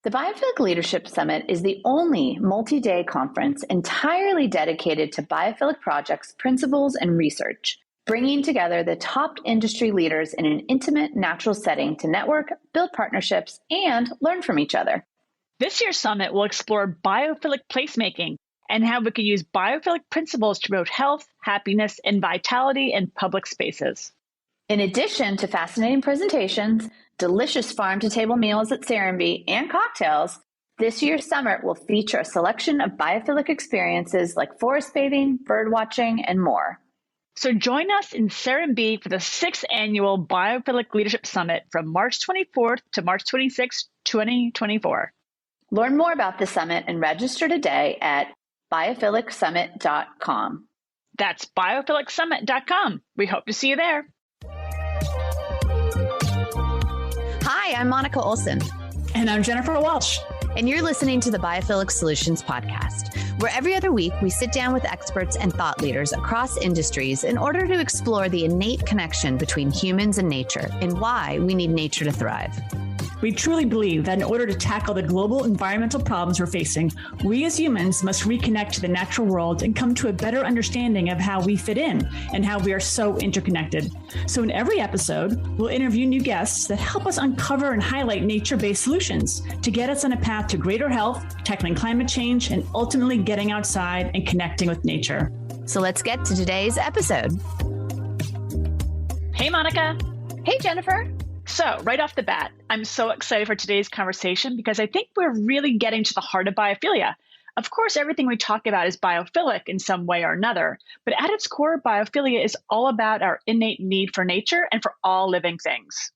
The Biophilic Leadership Summit is the only multi-day conference entirely dedicated to biophilic projects, principles, and research, bringing together the top industry leaders in an intimate, natural setting to network, build partnerships, and learn from each other. This year's summit will explore biophilic placemaking and how we can use biophilic principles to promote health, happiness, and vitality in public spaces. In addition to fascinating presentations, delicious farm-to-table meals at Serenbe, and cocktails, this year's summit will feature a selection of biophilic experiences like forest bathing, bird watching, and more. So join us in Serenbe for the 6th Annual Biophilic Leadership Summit from March 24th to March 26th, 2024. Learn more about the summit and register today at biophilic.summit.com. That's biophilic.summit.com. We hope to see you there. Hi, I'm Monica Olson. And I'm Jennifer Walsh. And you're listening to the Biophilic Solutions Podcast, where every other week we sit down with experts and thought leaders across industries in order to explore the innate connection between humans and nature and why we need nature to thrive. We truly believe that in order to tackle the global environmental problems we're facing, we as humans must reconnect to the natural world and come to a better understanding of how we fit in and how we are so interconnected. So in every episode, we'll interview new guests that help us uncover and highlight nature-based solutions to get us on a path to greater health, tackling climate change, and ultimately getting outside and connecting with nature. So let's get to today's episode. Hey, Monica. Hey, Jennifer. So right off the bat, I'm so excited for today's conversation because I think we're really getting to the heart of biophilia. Of course, everything we talk about is biophilic in some way or another, but at its core, biophilia is all about our innate need for nature and for all living things.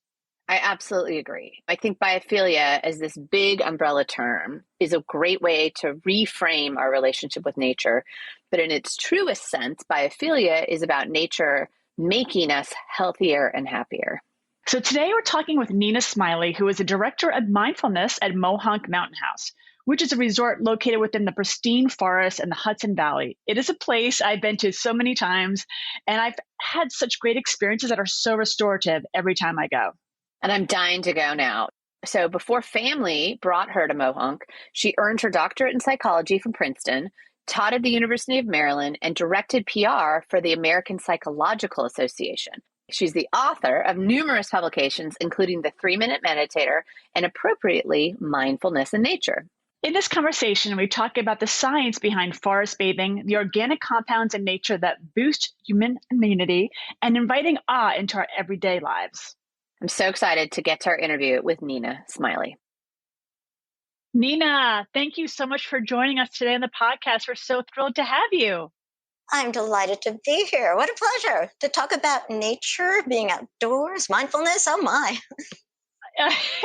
I absolutely agree. I think biophilia as this big umbrella term is a great way to reframe our relationship with nature. But in its truest sense, biophilia is about nature making us healthier and happier. So today we're talking with Nina Smiley, who is the director of Mindfulness at Mohonk Mountain House, which is a resort located within the pristine forest and the Hudson Valley. It is a place I've been to so many times, and I've had such great experiences that are so restorative every time I go. And I'm dying to go now. So before family brought her to Mohonk, she earned her doctorate in psychology from Princeton, taught at the University of Maryland, and directed PR for the American Psychological Association. She's the author of numerous publications, including The 3-Minute Meditator and, appropriately, Mindfulness in Nature. In this conversation, we talk about the science behind forest bathing, the organic compounds in nature that boost human immunity, and inviting awe into our everyday lives. I'm so excited to get to our interview with Nina Smiley. Nina, thank you so much for joining us today on the podcast. We're so thrilled to have you. I'm delighted to be here. What a pleasure to talk about nature, being outdoors, mindfulness. Oh, my.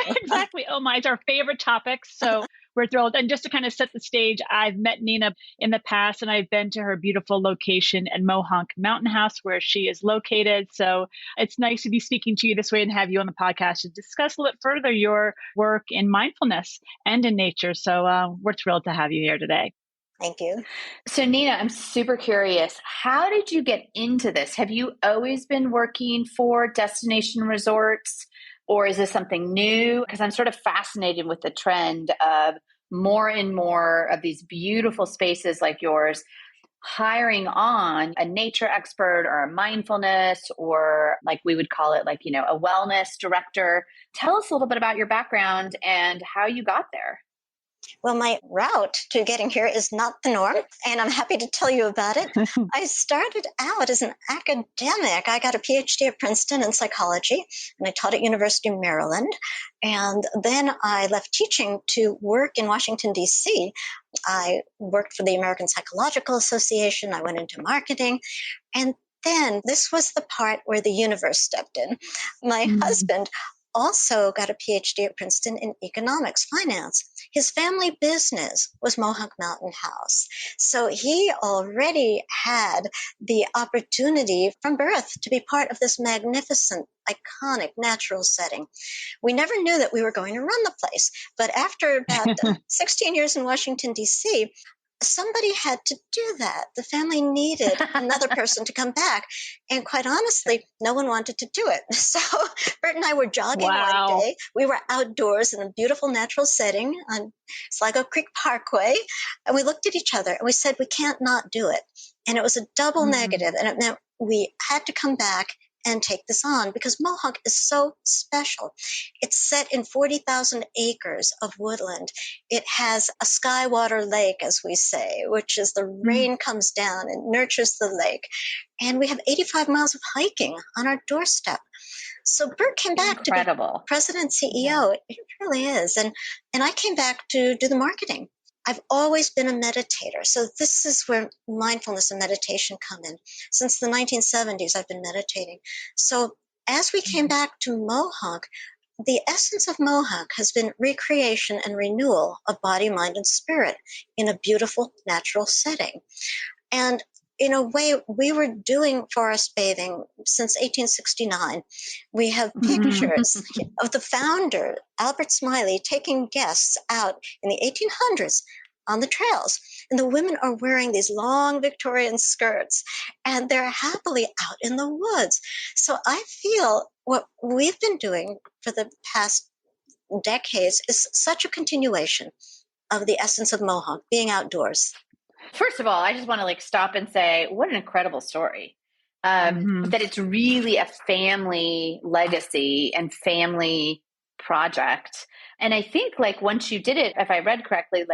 Exactly. Oh, my. It's our favorite topic. So we're thrilled. And just to kind of set the stage, I've met Nina in the past, and I've been to her beautiful location at Mohonk Mountain House, where she is located. So it's nice to be speaking to you this way and have you on the podcast to discuss a little bit further your work in mindfulness and in nature. So we're thrilled to have you here today. Thank you. So Nina, I'm super curious. How did you get into this? Have you always been working for destination resorts, or is this something new? Because I'm sort of fascinated with the trend of more and more of these beautiful spaces like yours hiring on a nature expert or a mindfulness, or like we would call it, like, you know, a wellness director. Tell us a little bit about your background and how you got there. Well, my route to getting here is not the norm, and I'm happy to tell you about it. I started out as an academic. I got a PhD at Princeton in psychology, and I taught at University of Maryland. And then I left teaching to work in Washington, D.C. I worked for the American Psychological Association. I went into marketing, and then this was the part where the universe stepped in. My husband also got a PhD at Princeton in economics, finance. His family business was Mohonk Mountain House. So he already had the opportunity from birth to be part of this magnificent, iconic, natural setting. We never knew that we were going to run the place. But after about 16 years in Washington, D.C., somebody had to do that. The family needed another person to come back. And quite honestly, no one wanted to do it. So Bert and I were jogging one day. We were outdoors in a beautiful natural setting on Sligo Creek Parkway. And we looked at each other and we said, we can't not do it. And it was a double negative. And it meant we had to come back and take this on because Mohonk is so special. It's set in 40,000 acres of woodland. It has a sky water lake, as we say, which is the rain comes down and nurtures the lake. And we have 85 miles of hiking on our doorstep. So Bert came back to be president CEO. Yeah. It really is. And I came back to do the marketing. I've always been a meditator. So this is where mindfulness and meditation come in. Since the 1970s, I've been meditating. So as we came back to Mohonk, the essence of Mohonk has been recreation and renewal of body, mind, and spirit in a beautiful natural setting. And in a way, we were doing forest bathing since 1869. We have pictures of the founder, Albert Smiley, taking guests out in the 1800s on the trails. And the women are wearing these long Victorian skirts, and they're happily out in the woods. So I feel what we've been doing for the past decades is such a continuation of the essence of Mohonk, being outdoors. First of all, I just want to stop and say, what an incredible story. That it's really a family legacy and family project. And I think once you did it, if I read correctly,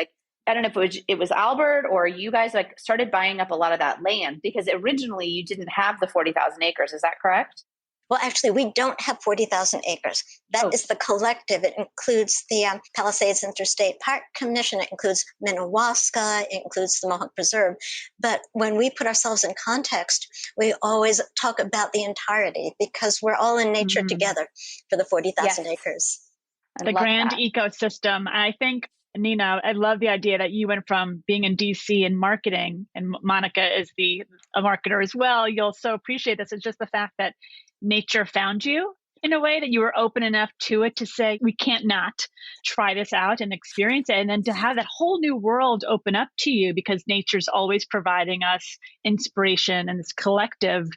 I don't know if it was Albert or you guys started buying up a lot of that land because originally you didn't have the 40,000 acres. Is that correct? Well, actually, we don't have 40,000 acres. That is the collective. It includes the Palisades Interstate Park Commission. It includes Minnewaska. It includes the Mohonk Preserve. But when we put ourselves in context, we always talk about the entirety because we're all in nature together for the 40,000 acres. The grand ecosystem. I think, Nina, I love the idea that you went from being in DC and marketing, and Monica is a marketer as well. You'll so appreciate this. It's just the fact that nature found you in a way that you were open enough to it to say, we can't not try this out and experience it. And then to have that whole new world open up to you because nature's always providing us inspiration and this collective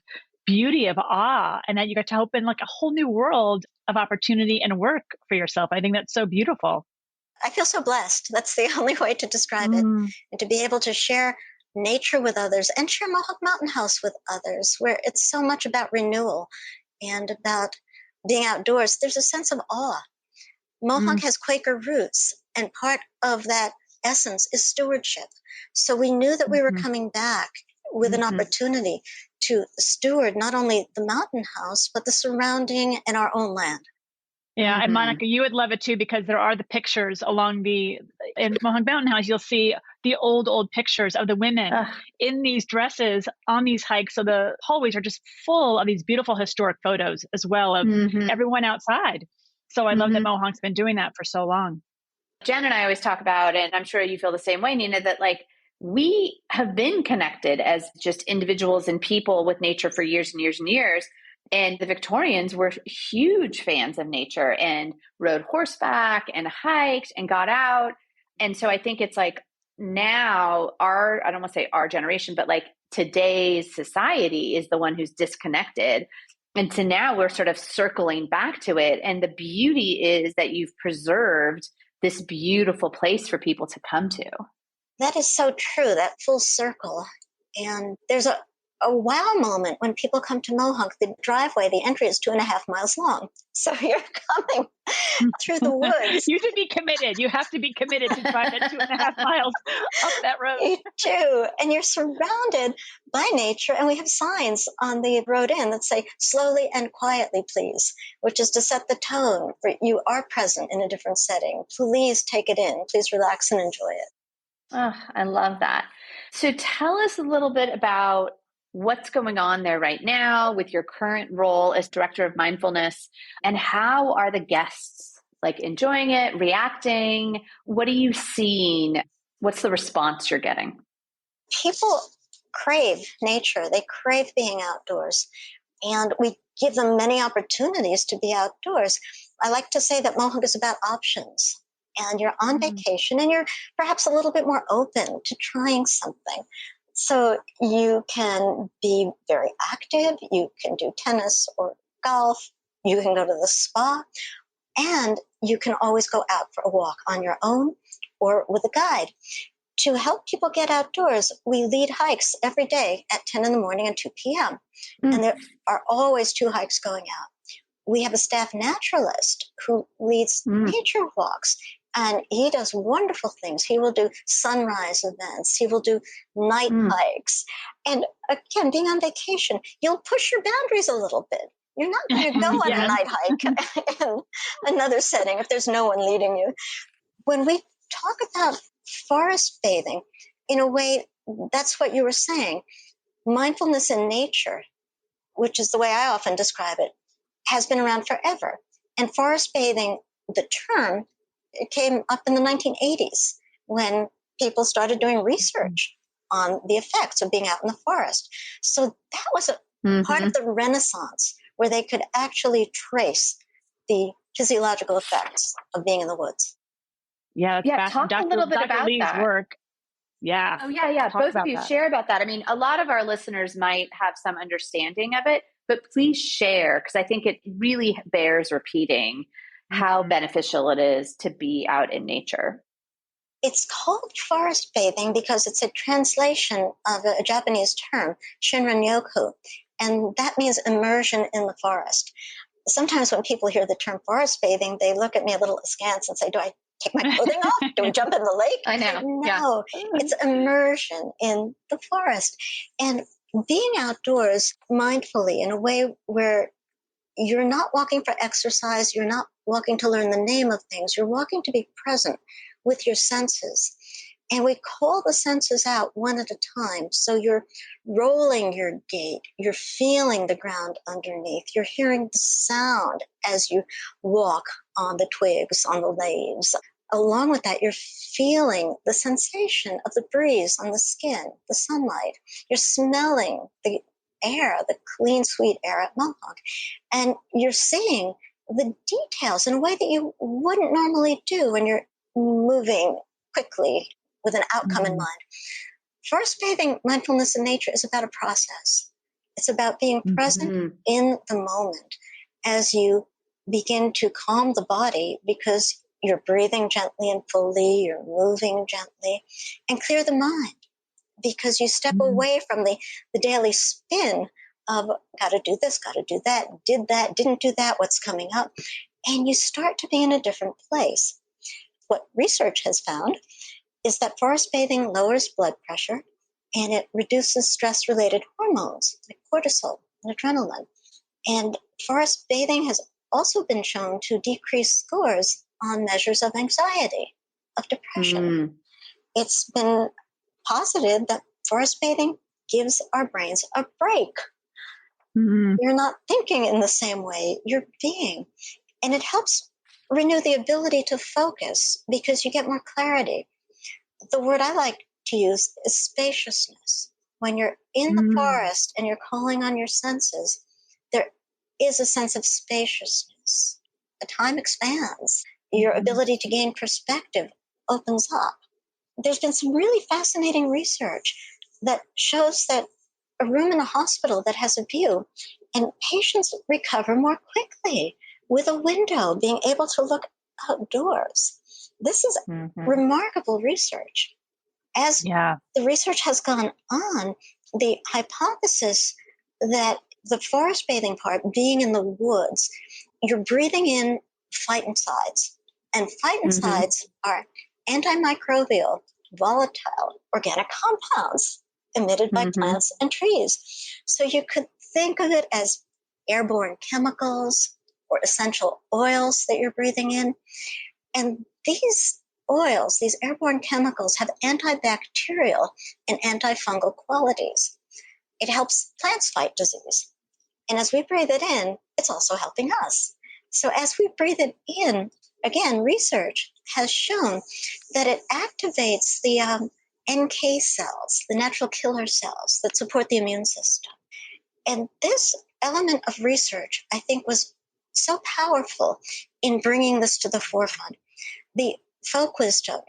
beauty of awe. And that you got to open a whole new world of opportunity and work for yourself. I think that's so beautiful. I feel so blessed. That's the only way to describe it. And to be able to share nature with others and share Mohonk Mountain House with others, where it's so much about renewal and about being outdoors. There's a sense of awe. Mohonk has Quaker roots, and part of that essence is stewardship. So we knew that we were coming back with an opportunity to steward not only the mountain house, but the surrounding and our own land. Yeah, and Monica, you would love it too because there are the pictures in Mohonk Mountain House. You'll see the old pictures of the women in these dresses on these hikes. So the hallways are just full of these beautiful historic photos as well of everyone outside. So I love that Mohonk's been doing that for so long. Jen and I always talk about, and I'm sure you feel the same way, Nina, that we have been connected as just individuals and people with nature for years and years and years. And the Victorians were huge fans of nature and rode horseback and hiked and got out. And so I think it's now I don't want to say our generation, but today's society is the one who's disconnected. And so now we're sort of circling back to it. And the beauty is that you've preserved this beautiful place for people to come to. That is so true, that full circle. And there's a wow moment when people come to Mohonk. The driveway, the entry is 2.5 miles long. So you're coming through the woods. You should be committed. You have to be committed to drive that 2.5 miles up that road. You do. And you're surrounded by nature. And we have signs on the road in that say, slowly and quietly, please, which is to set the tone for you are present in a different setting. Please take it in. Please relax and enjoy it. Oh, I love that. So tell us a little bit about what's going on there right now with your current role as director of mindfulness, and how are the guests enjoying it, reacting? What are you seeing? What's the response you're getting? People crave nature. They crave being outdoors, and we give them many opportunities to be outdoors. I like to say that Mohonk is about options. and you're on vacation and you're perhaps a little bit more open to trying something. So you can be very active. You can do tennis or golf. You can go to the spa, and you can always go out for a walk on your own or with a guide. To help people get outdoors, we lead hikes every day at 10 in the morning and 2 p.m. And there are always 2 hikes going out. We have a staff naturalist who leads nature walks, and he does wonderful things. He will do sunrise events. He will do night hikes. And again, being on vacation, you'll push your boundaries a little bit. You're not going to go on a night hike in another setting if there's no one leading you. When we talk about forest bathing, in a way, that's what you were saying. Mindfulness in nature, which is the way I often describe it, has been around forever. And forest bathing, the term, it came up in the 1980s when people started doing research on the effects of being out in the forest. So that was a part of the Renaissance where they could actually trace the physiological effects of being in the woods. Yeah, that's talk a little bit Dr. about Lee's that. work. Yeah. Oh, yeah. Talk Both of you that. share about that. I mean, a lot of our listeners might have some understanding of it, but please share, because I think it really bears repeating how beneficial it is to be out in nature. It's called forest bathing because it's a translation of a Japanese term, shinran-yoku, and that means immersion in the forest. Sometimes when people hear the term forest bathing, they look at me a little askance and say, do I take my clothing off? Do we jump in the lake? I know. No, it's immersion in the forest. And being outdoors mindfully in a way where you're not walking for exercise, you're not walking to learn the name of things, you're walking to be present with your senses. And we call the senses out one at a time. So you're rolling your gait, you're feeling the ground underneath, you're hearing the sound as you walk on the twigs, on the leaves. Along with that, you're feeling the sensation of the breeze on the skin, the sunlight. You're smelling the air, the clean, sweet air at Mohonk. And you're seeing the details in a way that you wouldn't normally do when you're moving quickly with an outcome in mind. Forest bathing, mindfulness in nature, is about a process. It's about being present in the moment as you begin to calm the body because you're breathing gently and fully, you're moving gently, and clear the mind because you step away from the daily spin of got to do this, got to do that, did that, didn't do that, what's coming up, and you start to be in a different place. What research has found is that forest bathing lowers blood pressure and it reduces stress-related hormones like cortisol and adrenaline. And forest bathing has also been shown to decrease scores on measures of anxiety, of depression. It's been posited that forest bathing gives our brains a break. You're not thinking in the same way, you're being. And it helps renew the ability to focus because you get more clarity. The word I like to use is spaciousness. When you're in the forest and you're calling on your senses, there is a sense of spaciousness. The time expands. Your ability to gain perspective opens up. There's been some really fascinating research that shows that a room in a hospital that has a view and patients recover more quickly with a window, being able to look outdoors. This is remarkable research. As the research has gone on, the hypothesis that the forest bathing part, being in the woods, you're breathing in phytoncides. And phytoncides are antimicrobial, volatile, organic compounds emitted by plants and trees. So you could think of it as airborne chemicals or essential oils that you're breathing in. And these oils, these airborne chemicals, have antibacterial and antifungal qualities. It helps plants fight disease. And as we breathe it in, it's also helping us. So as we breathe it in, again, research has shown that it activates the NK cells, the natural killer cells that support the immune system. And this element of research, I think, was so powerful in bringing this to the forefront. The folk wisdom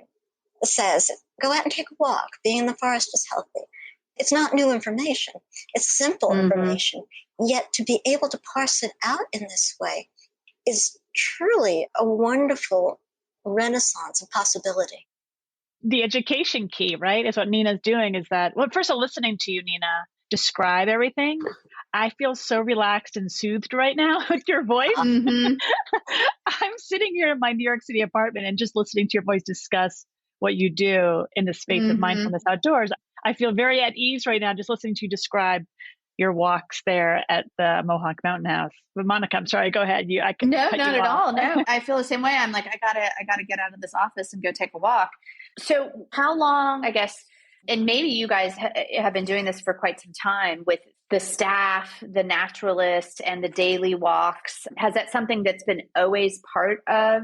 says, go out and take a walk. Being in the forest is healthy. It's not new information. It's simple information. Yet to be able to parse it out in this way is truly a wonderful renaissance of possibility. The education key, right, is what Nina's doing is that, well, first of all, listening to you, Nina, describe everything. I feel so relaxed and soothed right now with your voice. I'm sitting here in my New York City apartment and just listening to your voice discuss what you do in the space of mindfulness outdoors. I feel very at ease right now just listening to you describe your walks there at the Mohonk Mountain House. But Monica, I'm sorry, go ahead. No, not at all. No, I feel the same way. I'm like, I gotta get out of this office and go take a walk. So how long, I guess, and maybe you guys have been doing this for quite some time with the staff, the naturalists, and the daily walks. Has that something that's been always part of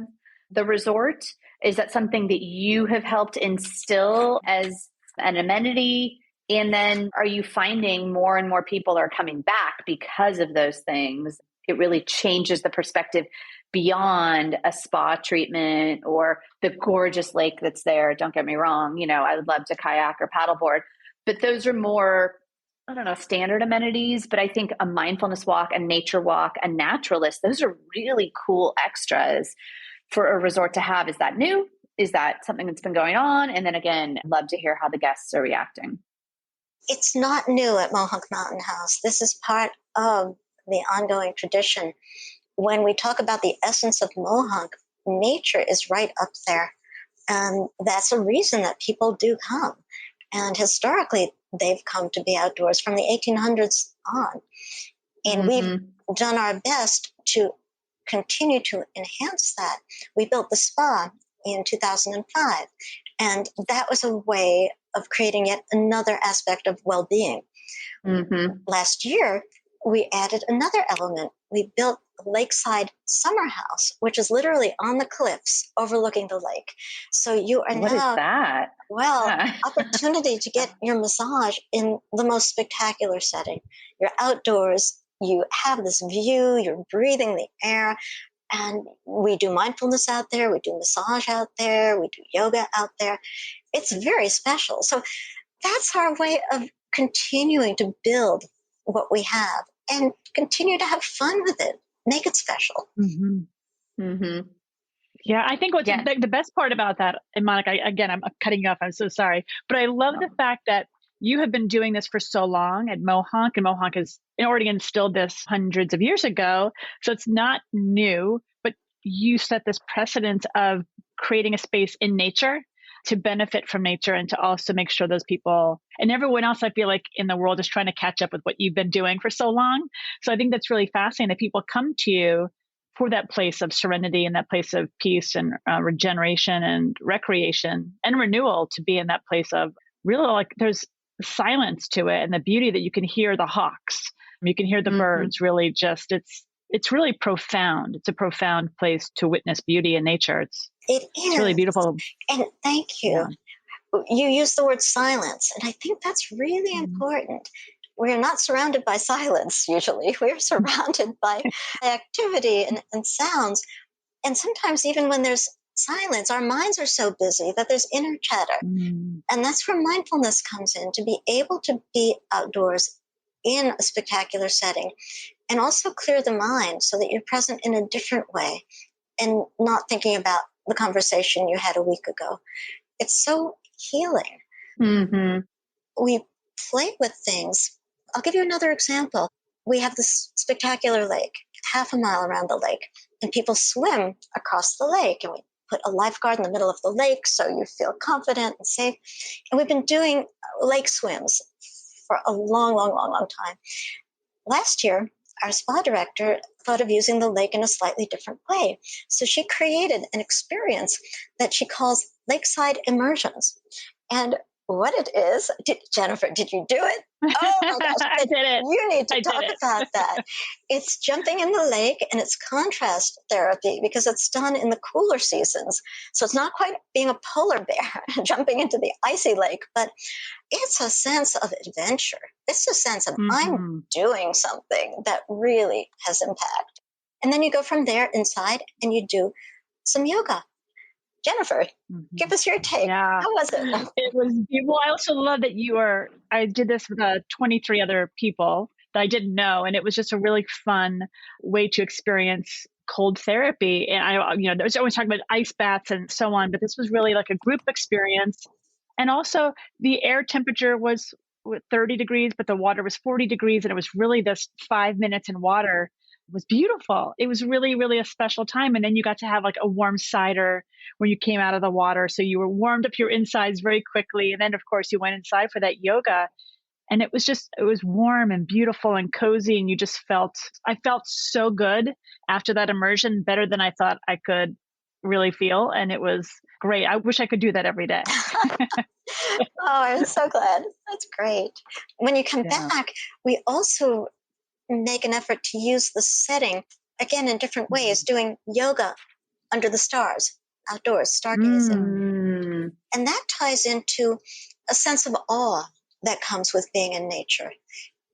the resort? Is that something that you have helped instill as an amenity? And then are you finding more and more people are coming back because of those things? It really changes the perspective beyond a spa treatment or the gorgeous lake that's there. Don't get me wrong. You know, I would love to kayak or paddleboard, but those are more, I don't know, standard amenities. But I think a mindfulness walk, a nature walk, a naturalist, those are really cool extras for a resort to have. Is that new? Is that something that's been going on? And then again, I'd love to hear how the guests are reacting. It's not new at Mohonk Mountain House. This is part of the ongoing tradition. When we talk about the essence of Mohonk, nature is right up there. And that's a reason that people do come. And historically, they've come to be outdoors from the 1800s on. And we've done our best to continue to enhance that. We built the spa in 2005. And that was a way of creating yet another aspect of well-being. Last year, we added another element. We built a lakeside summer house, which is literally on the cliffs overlooking the lake. So you are What is that? Well, opportunity to get your massage in the most spectacular setting. You're outdoors, you have this view, you're breathing the air, and we do mindfulness out there, we do massage out there, we do yoga out there. It's very special. So that's our way of continuing to build what we have and continue to have fun with it. Make it special. Yeah, I think what's the best part about that, and Monica, again, I'm cutting you off. I'm so sorry. But I love the fact that you have been doing this for so long at Mohonk, and Mohonk is in Oregon instilled this hundreds of years ago. So it's not new, but you set this precedent of creating a space in nature to benefit from nature and to also make sure those people and everyone else, I feel like in the world is trying to catch up with what you've been doing for so long. So I think that's really fascinating that people come to you for that place of serenity and that place of peace and regeneration and recreation and renewal, to be in that place of really like there's silence to it and the beauty that you can hear the hawks. You can hear the birds really just, it's really profound. It's a profound place to witness beauty in nature. It's really beautiful. And thank you. Yeah. You use the word silence, and I think that's really important. We're not surrounded by silence usually. We're surrounded by activity and sounds. And sometimes even when there's silence, our minds are so busy that there's inner chatter. And that's where mindfulness comes in, to be able to be outdoors in a spectacular setting and also clear the mind so that you're present in a different way and not thinking about the conversation you had a week ago. It's so healing. We play with things. I'll give you another example. We have this spectacular lake, half a mile around the lake, and people swim across the lake, and we put a lifeguard in the middle of the lake so you feel confident and safe. And we've been doing lake swims for a long time. Last year, our spa director thought of using the lake in a slightly different way. So she created an experience that she calls lakeside immersions. And what it is, Jennifer, did you do it? Oh my gosh, I did it. You need to talk about that. It's jumping in the lake, and it's contrast therapy because it's done in the cooler seasons. So it's not quite being a polar bear jumping into the icy lake, but it's a sense of adventure. It's a sense of I'm doing something that really has impact. And then you go from there inside and you do some yoga. Jennifer, give us your take. Yeah. How was it? It was beautiful. I also love that I did this with 23 other people that I didn't know. And it was just a really fun way to experience cold therapy. And there's always talking about ice baths and so on, but this was really like a group experience. And also the air temperature was 30 degrees, but the water was 40 degrees. And it was really this 5 minutes in water was beautiful. It was really, really a special time. And then you got to have like a warm cider when you came out of the water. So you were warmed up your insides very quickly. And then of course you went inside for that yoga. And it was warm and beautiful and cozy. And I felt so good after that immersion, better than I thought I could really feel. And it was great. I wish I could do that every day. Oh, I'm so glad. That's great. When you come back, we also make an effort to use the setting, again, in different ways, doing yoga under the stars, outdoors, stargazing. And that ties into a sense of awe that comes with being in nature,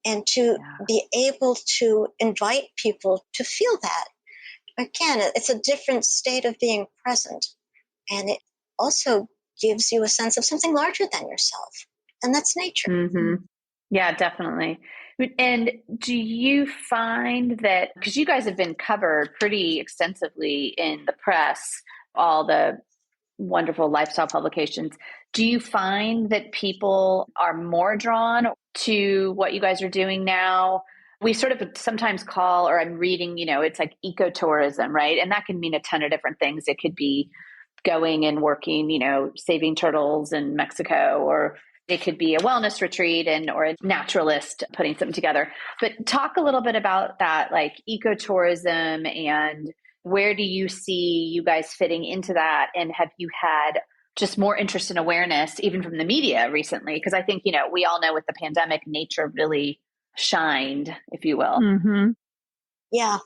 and to be able to invite people to feel that. Again, it's a different state of being present, and it also gives you a sense of something larger than yourself, and that's nature. Yeah, definitely. And do you find that, because you guys have been covered pretty extensively in the press, all the wonderful lifestyle publications, do you find that people are more drawn to what you guys are doing now? We sort of sometimes call, or I'm reading, it's like ecotourism, right? And that can mean a ton of different things. It could be going and working, saving turtles in Mexico, or it could be a wellness retreat or a naturalist putting something together. But talk a little bit about that, like ecotourism, and where do you see you guys fitting into that? And have you had just more interest and awareness, even from the media recently? Because I think, we all know with the pandemic, nature really shined, if you will. Yeah,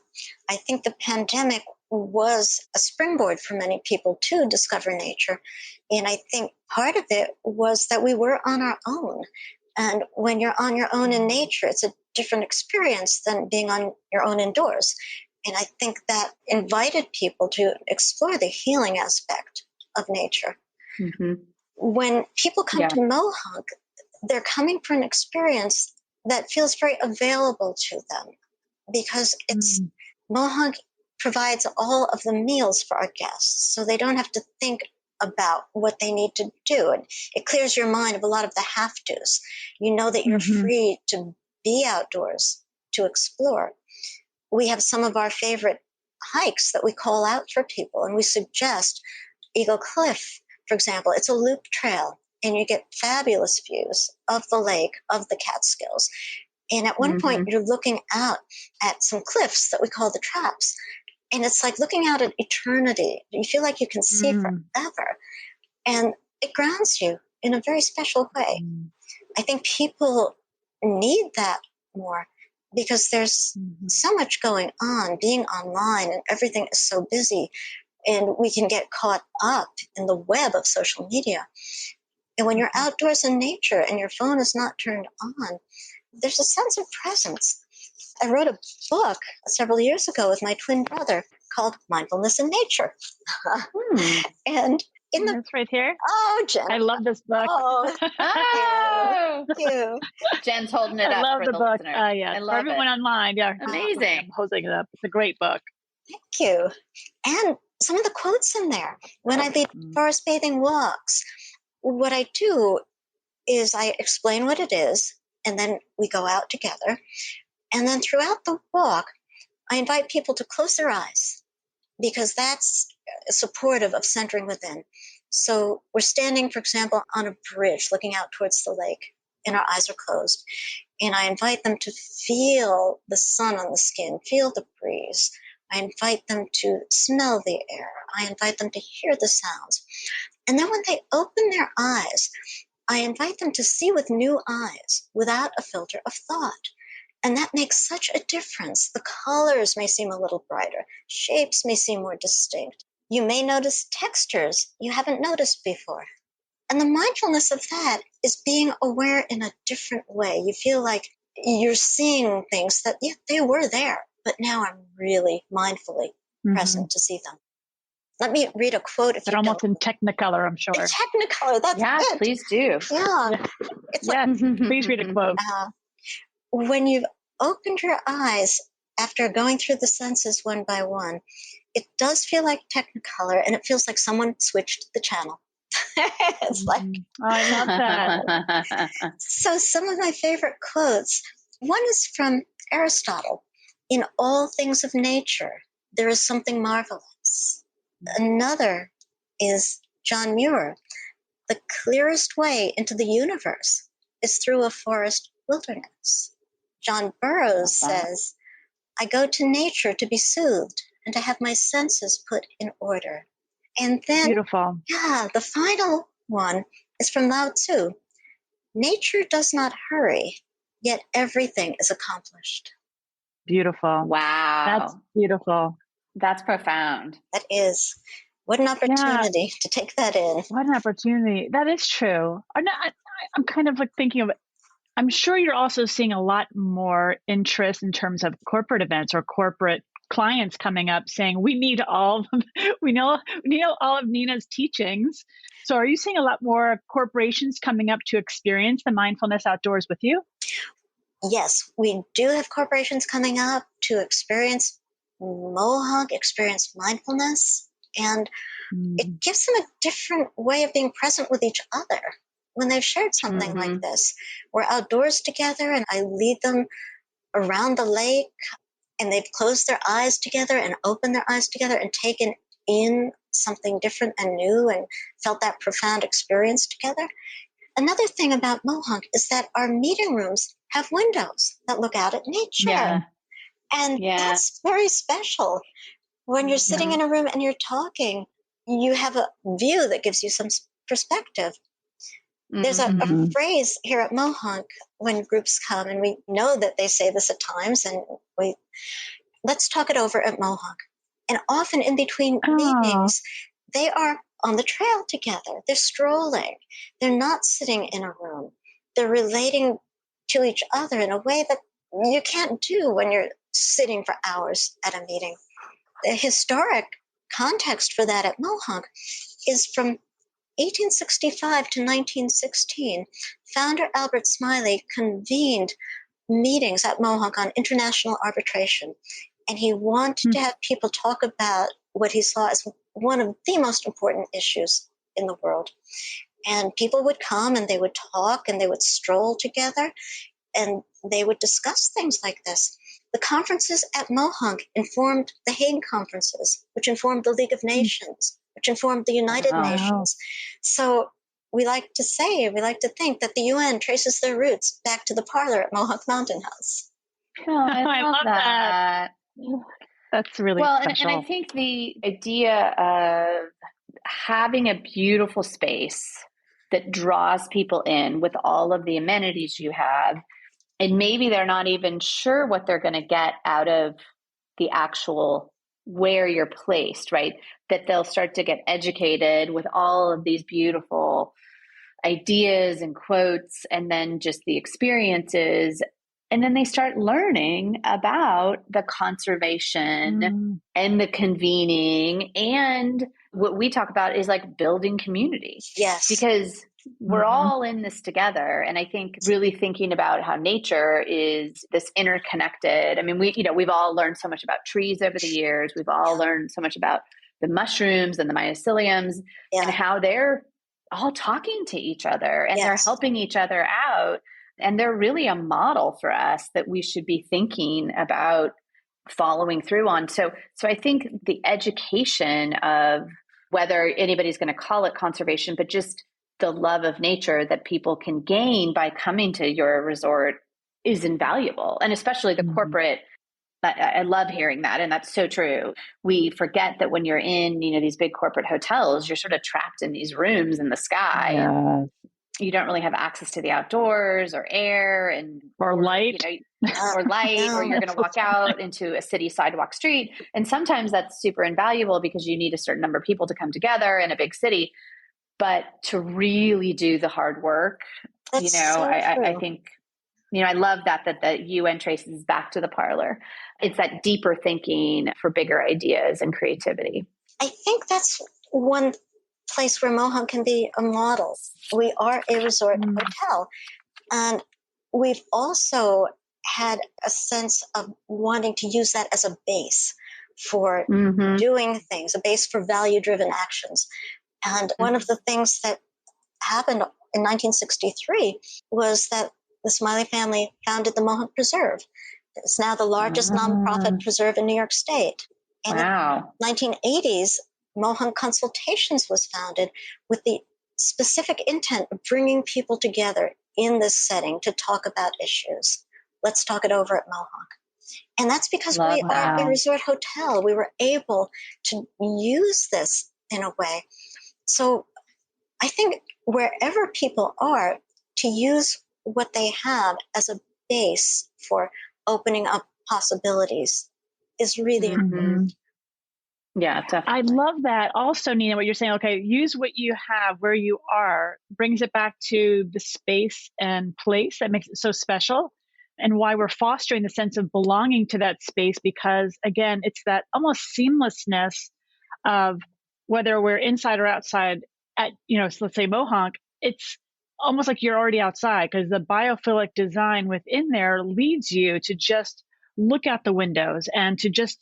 I think the pandemic was a springboard for many people to discover nature. And I think part of it was that we were on our own. And when you're on your own in nature, it's a different experience than being on your own indoors. And I think that invited people to explore the healing aspect of nature. When people come to Mohonk, they're coming for an experience that feels very available to them, because Mohonk provides all of the meals for our guests, so they don't have to think about what they need to do. And it clears your mind of a lot of the have-tos. You know that you're free to be outdoors, to explore. We have some of our favorite hikes that we call out for people, and we suggest Eagle Cliff, for example. It's a loop trail, and you get fabulous views of the lake, of the Catskills. And at one point, you're looking out at some cliffs that we call the traps. And it's like looking out at eternity. You feel like you can see forever. And it grounds you in a very special way. I think people need that more, because there's so much going on, being online, and everything is so busy. And we can get caught up in the web of social media. And when you're outdoors in nature and your phone is not turned on, there's a sense of presence. I wrote a book several years ago with my twin brother called Mindfulness in Nature. And in the... That's right here. Oh, Jen. I love this book. Oh, thank you. Jen's holding it up. I love for the book. listeners. I love everyone online. Yeah. Amazing. I'm holding it up. It's a great book. Thank you. And some of the quotes in there. When I lead forest bathing walks, what I do is I explain what it is, and then we go out together. And then throughout the walk, I invite people to close their eyes, because that's supportive of centering within. So we're standing, for example, on a bridge looking out towards the lake, and our eyes are closed. And I invite them to feel the sun on the skin, feel the breeze. I invite them to smell the air. I invite them to hear the sounds. And then when they open their eyes, I invite them to see with new eyes, without a filter of thought. And that makes such a difference. The colors may seem a little brighter. Shapes may seem more distinct. You may notice textures you haven't noticed before. And the mindfulness of that is being aware in a different way. You feel like you're seeing things that, yeah, they were there, but now I'm really mindfully present to see them. Let me read a quote if They're you almost don't. in Technicolor, I'm sure. Technicolor, that's Yeah, it. please do. Yeah. It's like, Yes, please read a quote. when you've opened your eyes after going through the senses one by one, it does feel like Technicolor, and it feels like someone switched the channel. It's like, Oh, I love that. so some of my favorite quotes, one is from Aristotle. In all things of nature, there is something marvelous. Another is John Muir. The clearest way into the universe is through a forest wilderness. John Burroughs says, I go to nature to be soothed and to have my senses put in order. And then, Beautiful. the final one is from Lao Tzu. Nature does not hurry, yet everything is accomplished. Beautiful. Wow. That's beautiful. That's profound. That is. What an opportunity to take that in. What an opportunity. That is true. I'm kind of like thinking of it. I'm sure you're also seeing a lot more interest in terms of corporate events or corporate clients coming up saying, we need all of all of Nina's teachings. So are you seeing a lot more corporations coming up to experience the mindfulness outdoors with you? Yes, we do have corporations coming up to experience Mohonk, experience mindfulness, and it gives them a different way of being present with each other. When they've shared something like this, we're outdoors together and I lead them around the lake and they've closed their eyes together and opened their eyes together and taken in something different and new and felt that profound experience together. Another thing about Mohonk is that our meeting rooms have windows that look out at nature. Yeah. And that's very special. When you're sitting in a room and you're talking, you have a view that gives you some perspective. There's a phrase here at Mohonk when groups come, and we know that they say this at times, and let's talk it over at Mohonk. And often in between meetings, they are on the trail together. They're strolling. They're not sitting in a room. They're relating to each other in a way that you can't do when you're sitting for hours at a meeting. The historic context for that at Mohonk is from 1865 to 1916, founder Albert Smiley convened meetings at Mohonk on international arbitration. And he wanted to have people talk about what he saw as one of the most important issues in the world. And people would come and they would talk and they would stroll together and they would discuss things like this. The conferences at Mohonk informed the Hague conferences, which informed the League of Nations, which informed the United Nations. So we like to think that the UN traces their roots back to the parlor at Mohonk Mountain House. Oh, I love that. That's really special. And I think the idea of having a beautiful space that draws people in with all of the amenities you have, and maybe they're not even sure what they're going to get out of the actual where you're placed, right? That they'll start to get educated with all of these beautiful ideas and quotes, and then just the experiences. And then they start learning about the conservation and the convening. And what we talk about is like building community. Yes. Because we're all in this together. And I think really thinking about how nature is this interconnected. I mean, we've all learned so much about trees over the years. We've all learned so much about the mushrooms and the myceliums and how they're all talking to each other and they're helping each other out. And they're really a model for us that we should be thinking about following through on. So I think the education of whether anybody's going to call it conservation, but just the love of nature that people can gain by coming to your resort is invaluable. And especially the corporate, I love hearing that. And that's so true. We forget that when you're in, these big corporate hotels, you're sort of trapped in these rooms in the sky. Yeah. You don't really have access to the outdoors or air or light, or you're going to walk out into a city sidewalk street. And sometimes that's super invaluable because you need a certain number of people to come together in a big city. But to really do the hard work, That's I think, I love that the UN traces back to the parlor. It's that deeper thinking for bigger ideas and creativity. I think that's one place where Mohonk can be a model. We are a resort hotel, and we've also had a sense of wanting to use that as a base for doing things, a base for value-driven actions. And one of the things that happened in 1963 was that the Smiley family founded the Mohonk Preserve. It's now the largest nonprofit preserve in New York State. And in the 1980s, Mohonk Consultations was founded with the specific intent of bringing people together in this setting to talk about issues. Let's talk it over at Mohonk. And that's because we are a resort hotel. We were able to use this in a way. So I think wherever people are, to use what they have as a base for opening up possibilities is really important. Yeah, definitely. I love that. Also, Nina, what you're saying, okay, use what you have where you are, brings it back to the space and place that makes it so special, and why we're fostering the sense of belonging to that space, because again, it's that almost seamlessness of whether we're inside or outside at, so let's say Mohonk, it's almost like you're already outside, because the biophilic design within there leads you to just look out the windows and to just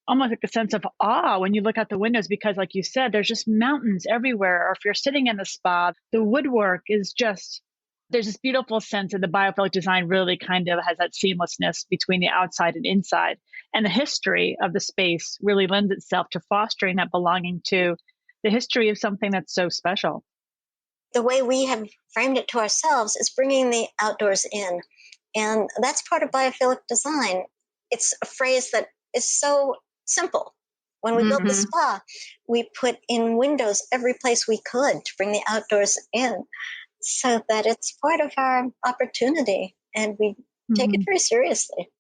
almost like a sense of awe when you look out the windows, because like you said, there's just mountains everywhere. Or if you're sitting in the spa, the woodwork is just, there's this beautiful sense of the biophilic design really kind of has that seamlessness between the outside and inside. And the history of the space really lends itself to fostering that belonging to the history of something that's so special. The way we have framed it to ourselves is bringing the outdoors in. And that's part of biophilic design. It's a phrase that is so simple. When we built the spa, we put in windows every place we could to bring the outdoors in, so that it's part of our opportunity, and we take it very seriously.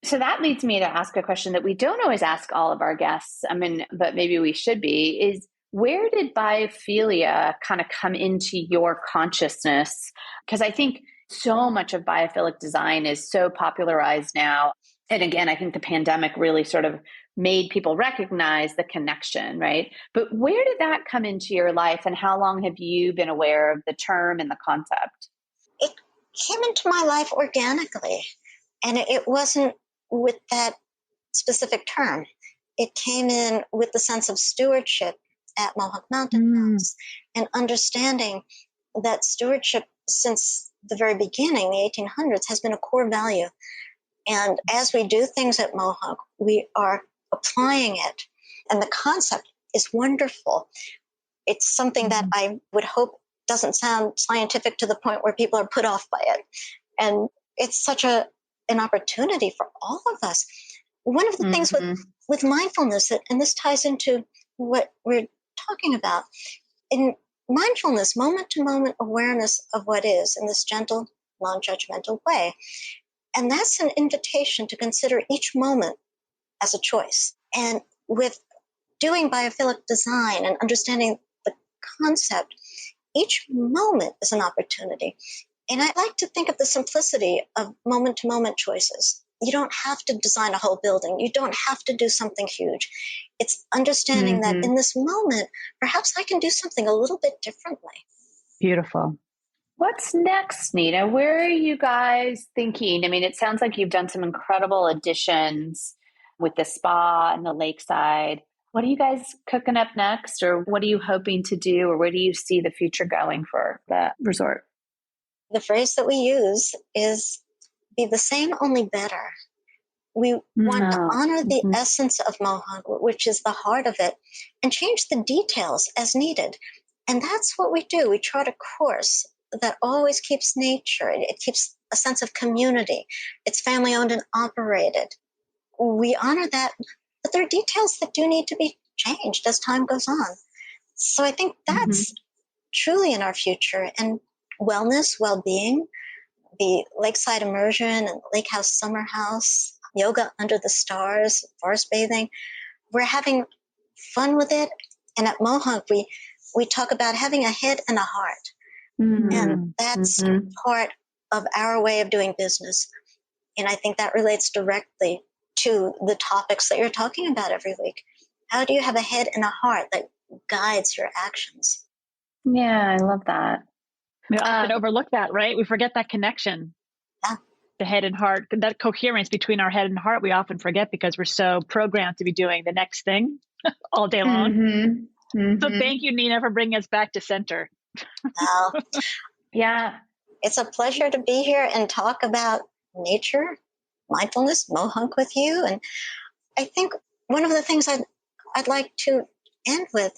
So that leads me to ask a question that we don't always ask all of our guests, but maybe we should be, is where did biophilia kind of come into your consciousness? Because I think so much of biophilic design is so popularized now. And again, I think the pandemic really sort of made people recognize the connection, right? But where did that come into your life, and how long have you been aware of the term and the concept? It came into my life organically, and it wasn't with that specific term. It came in with the sense of stewardship at Mohonk Mountain House, and understanding that stewardship since the very beginning, the 1800s, has been a core value. And as we do things at Mohonk, we are applying it. And the concept is wonderful. It's something that I would hope doesn't sound scientific to the point where people are put off by it. And it's such an opportunity for all of us. One of the things with mindfulness, and this ties into what we're talking about, in mindfulness, moment-to-moment awareness of what is in this gentle, non-judgmental way. And that's an invitation to consider each moment as a choice. And with doing biophilic design and understanding the concept, each moment is an opportunity. And I like to think of the simplicity of moment-to-moment choices. You don't have to design a whole building. You don't have to do something huge. It's understanding that in this moment, perhaps I can do something a little bit differently. Beautiful. What's next, Nina? Where are you guys thinking? I mean, it sounds like you've done some incredible additions with the spa and the lakeside. What are you guys cooking up next, or what are you hoping to do, or where do you see the future going for the resort? The phrase that we use is be the same, only better. We want to honor the essence of Mohonk, which is the heart of it, and change the details as needed. And that's what we do. We chart a course that always keeps nature. It keeps a sense of community. It's family owned and operated. We honor that, but there are details that do need to be changed as time goes on. So I think that's truly in our future. And wellness, well-being, the lakeside immersion and lake house, summer house, yoga under the stars, forest bathing, we're having fun with it. And at Mohonk, we talk about having a head and a heart. And that's part of our way of doing business. And I think that relates directly to the topics that you're talking about every week. How do you have a head and a heart that guides your actions? Yeah, I love that. We often overlook that, right? We forget that connection. Yeah. The head and heart, that coherence between our head and heart, we often forget because we're so programmed to be doing the next thing all day long. Mm-hmm. Mm-hmm. So thank you, Nina, for bringing us back to center. Well, yeah. It's a pleasure to be here and talk about nature, mindfulness, Mohonk with you. And I think one of the things I'd like to end with,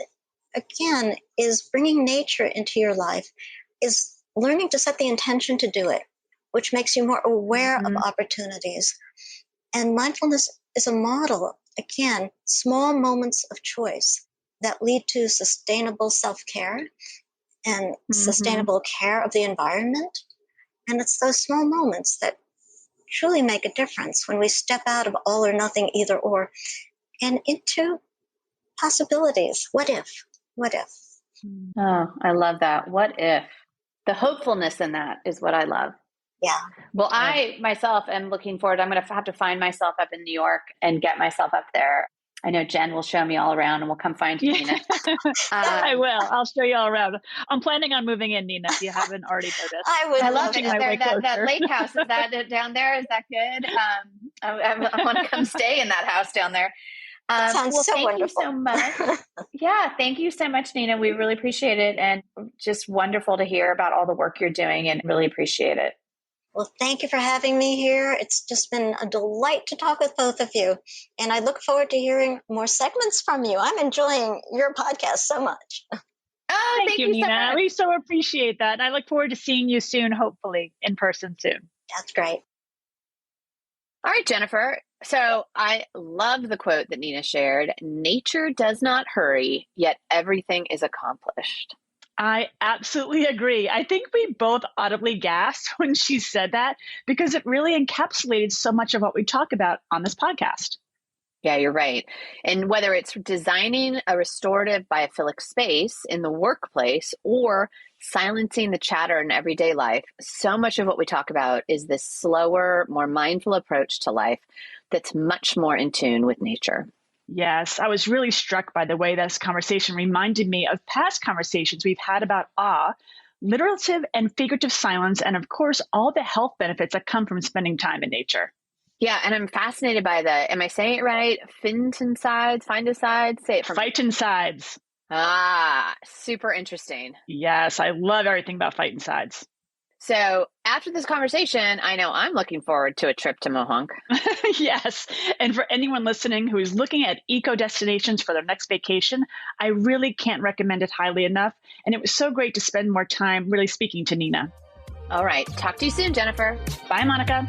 again, is bringing nature into your life, is learning to set the intention to do it, which makes you more aware of opportunities. And mindfulness is a model, again, small moments of choice that lead to sustainable self-care and sustainable care of the environment. And it's those small moments that truly make a difference when we step out of all or nothing, either or, and into possibilities. What if? What if? Oh, I love that. What if? The hopefulness in that is what I love. Yeah. Well, I myself am looking forward. I'm going to have to find myself up in New York and get myself up there. I know Jen will show me all around and we'll come find you, Nina. I will. I'll show you all around. I'm planning on moving in, Nina, if you haven't already noticed. I love it. That lake house, is that down there? Is that good? I want to come stay in that house down there. Sounds so thank wonderful. you so much. Yeah, thank you so much, Nina. We really appreciate it. And just wonderful to hear about all the work you're doing and really appreciate it. Well, thank you for having me here. It's just been a delight to talk with both of you. And I look forward to hearing more segments from you. I'm enjoying your podcast so much. Oh, thank you, Nina. So much. We so appreciate that. And I look forward to seeing you soon, hopefully in person soon. That's great. All right, Jennifer. So I love the quote that Nina shared. Nature does not hurry, yet everything is accomplished. I absolutely agree. I think we both audibly gasped when she said that because it really encapsulated so much of what we talk about on this podcast. Yeah, you're right. And whether it's designing a restorative biophilic space in the workplace or silencing the chatter in everyday life, so much of what we talk about is this slower, more mindful approach to life that's much more in tune with nature. Yes, I was really struck by the way this conversation reminded me of past conversations we've had about awe, literative and figurative silence, and of course, all the health benefits that come from spending time in nature. Yeah, and I'm fascinated by am I saying it right? Finticides? Say it for me. Phytoncides. Ah, super interesting. Yes, I love everything about phytoncides. So after this conversation, I know I'm looking forward to a trip to Mohonk. Yes. And for anyone listening who is looking at eco destinations for their next vacation, I really can't recommend it highly enough. And it was so great to spend more time really speaking to Nina. All right. Talk to you soon, Jennifer. Bye, Monica.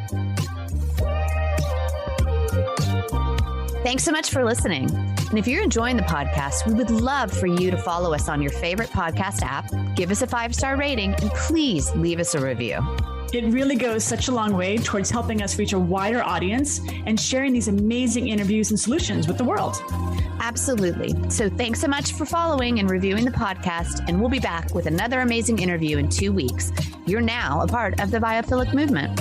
Thanks so much for listening. And if you're enjoying the podcast, we would love for you to follow us on your favorite podcast app, give us a 5-star rating, and please leave us a review. It really goes such a long way towards helping us reach a wider audience and sharing these amazing interviews and solutions with the world. Absolutely. So thanks so much for following and reviewing the podcast, and we'll be back with another amazing interview in 2 weeks. You're now a part of the Biophilic movement.